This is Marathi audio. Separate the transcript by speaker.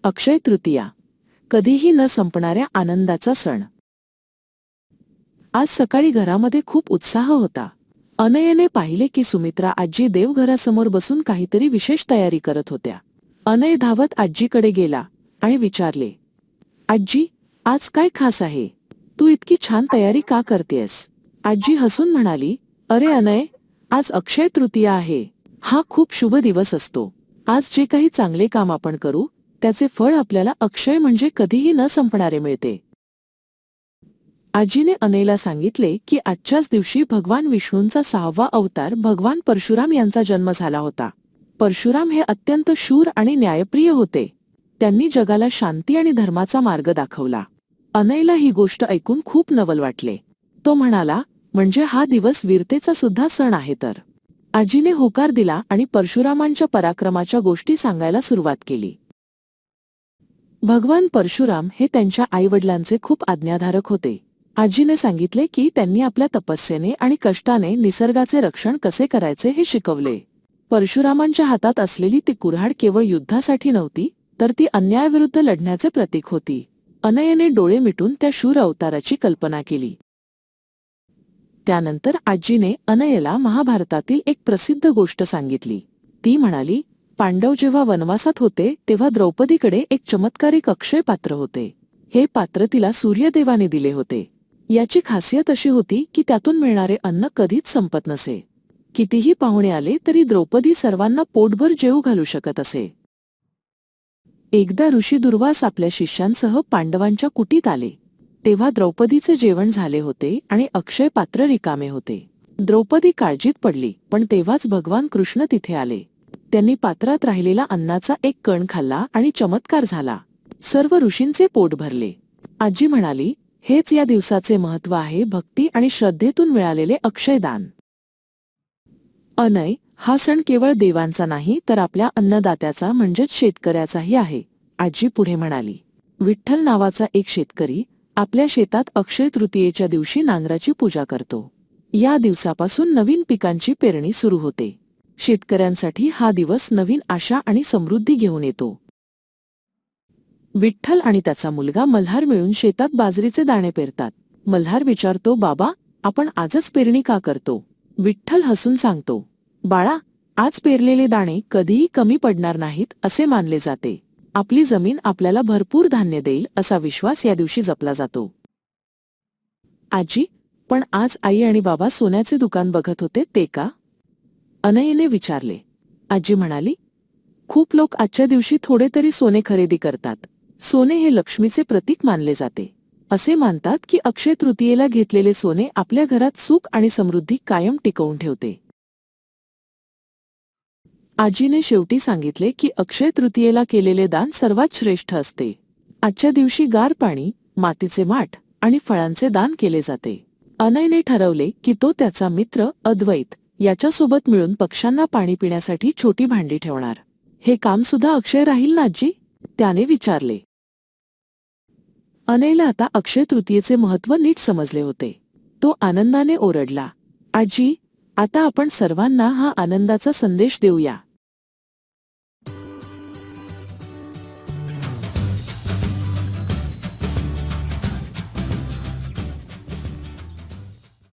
Speaker 1: अक्षय तृतीया, कधीही न संपणाऱ्या आनंदाचा सण. आज सकाळी घरामध्ये खूप उत्साह होता. अनयने पाहिले की सुमित्रा आजी देवघरासमोर बसून काहीतरी विशेष तयारी करत होत्या. अनय धावत आजीकडे गेला आणि विचारले, आजी, आज काय खास आहे? तू इतकी छान तयारी का करतेस? आजी हसून म्हणाली, अरे अनय, आज अक्षय तृतीया आहे. हा खूप शुभ दिवस असतो. आज जे काही चांगले काम आपण करू त्याचे फळ आपल्याला अक्षय म्हणजे कधीही न संपणारे मिळते. आजीने अनयला सांगितले की आजच्याच दिवशी भगवान विष्णूंचा 6वा अवतार भगवान परशुराम यांचा जन्म झाला होता. परशुराम हे अत्यंत शूर आणि न्यायप्रिय होते. त्यांनी जगाला शांती आणि धर्माचा मार्ग दाखवला. अनयला ही गोष्ट ऐकून खूप नवल वाटले. तो म्हणाला, म्हणजे हा दिवस वीरतेचा सुद्धा सण आहे तर. आजीने होकार दिला आणि परशुरामांच्या पराक्रमाच्या गोष्टी सांगायला सुरुवात केली. भगवान परशुराम हे त्यांच्या आईवडिलांचे खूप आज्ञाधारक होते. आजीने सांगितले की त्यांनी आपल्या तपस्येने आणि कष्टाने निसर्गाचे रक्षण कसे करायचे हे शिकवले. परशुरामांच्या हातात असलेली ती कुऱ्हाड केवळ युद्धासाठी नव्हती, तर ती अन्यायाविरुद्ध लढण्याचे प्रतीक होती. अनयने डोळे मिटून त्या शूर अवताराची कल्पना केली. त्यानंतर आजीने अनयला महाभारतातील एक प्रसिद्ध गोष्ट सांगितली. ती म्हणाली, पांडव जेव्हा वनवासात होते तेव्हा द्रौपदीकडे एक चमत्कारिक अक्षय पात्र होते. हे पात्र तिला सूर्यदेवाने दिले होते. याची खासियत अशी होती की त्यातून मिळणारे अन्न कधीच संपत नसे. कितीही पाहुणे आले तरी द्रौपदी सर्वांना पोटभर जेवू घालू शकत असे. एकदा ऋषी दुर्वास आपल्या शिष्यांसह पांडवांच्या कुटीत आले. तेव्हा द्रौपदीचे जेवण झाले होते आणि अक्षय पात्र रिकामे होते. द्रौपदी काळजीत पडली, पण तेव्हाच भगवान कृष्ण तिथे आले. त्यांनी पात्रात राहिलेला अन्नाचा एक कण खाल्ला आणि चमत्कार झाला. सर्व ऋषींचे पोट भरले. आजी म्हणाली, हेच या दिवसाचे महत्त्व आहे, भक्ती आणि श्रद्धेतून मिळालेले अक्षयदान. अनय, हा सण केवळ देवांचा नाही तर आपल्या अन्नदात्याचा म्हणजेच शेतकऱ्याचाही आहे. आजी पुढे म्हणाली, विठ्ठल नावाचा एक शेतकरी आपल्या शेतात अक्षय तृतीयेच्या दिवशी नांगराची पूजा करतो. या दिवसापासून नवीन पिकांची पेरणी सुरू होते. शेतकऱ्यांसाठी हा दिवस नवीन आशा आणि समृद्धी घेऊन येतो. विठ्ठल आणि त्याचा मुलगा मल्हार मिळून शेतात बाजरीचे दाणे पेरतात. मल्हार विचारतो, बाबा, आपण आजच पेरणी का करतो? विठ्ठल हसून सांगतो, बाळा, आज पेरलेले दाणे कधीही कमी पडणार नाहीत असे मानले जाते. आपली जमीन आपल्याला भरपूर धान्य देईल असा विश्वास या दिवशी जपला जातो. आजी, पण आज आई आणि बाबा सोन्याचे दुकान बघत होते ते का? अनयने विचारले. आजी म्हणाली, खूप लोक आजच्या दिवशी थोडे तरी सोने खरेदी करतात. सोने हे लक्ष्मीचे प्रतीक मानले जाते. असे मानतात की अक्षय तृतीयेला घेतलेले सोने आपल्या घरात सुख आणि समृद्धी कायम टिकवून ठेवते. आजीने शेवटी सांगितले की अक्षय तृतीयेला केलेले दान सर्वात श्रेष्ठ असते. आजच्या दिवशी गार पाणी, मातीचे माठ आणि फळांचे दान केले जाते. अनयने ठरवले की तो त्याचा मित्र अद्वैत याच्यासोबत मिळून पक्ष्यांना पाणी पिण्यासाठी छोटी भांडी ठेवणार. हे काम सुद्धा अक्षय राहील ना आजी? त्याने विचारले. अनयला आता अक्षय तृतीयेचे महत्त्व नीट समजले होते. तो आनंदाने ओरडला, आजी, आता आपण सर्वांना हा आनंदाचा संदेश देऊया.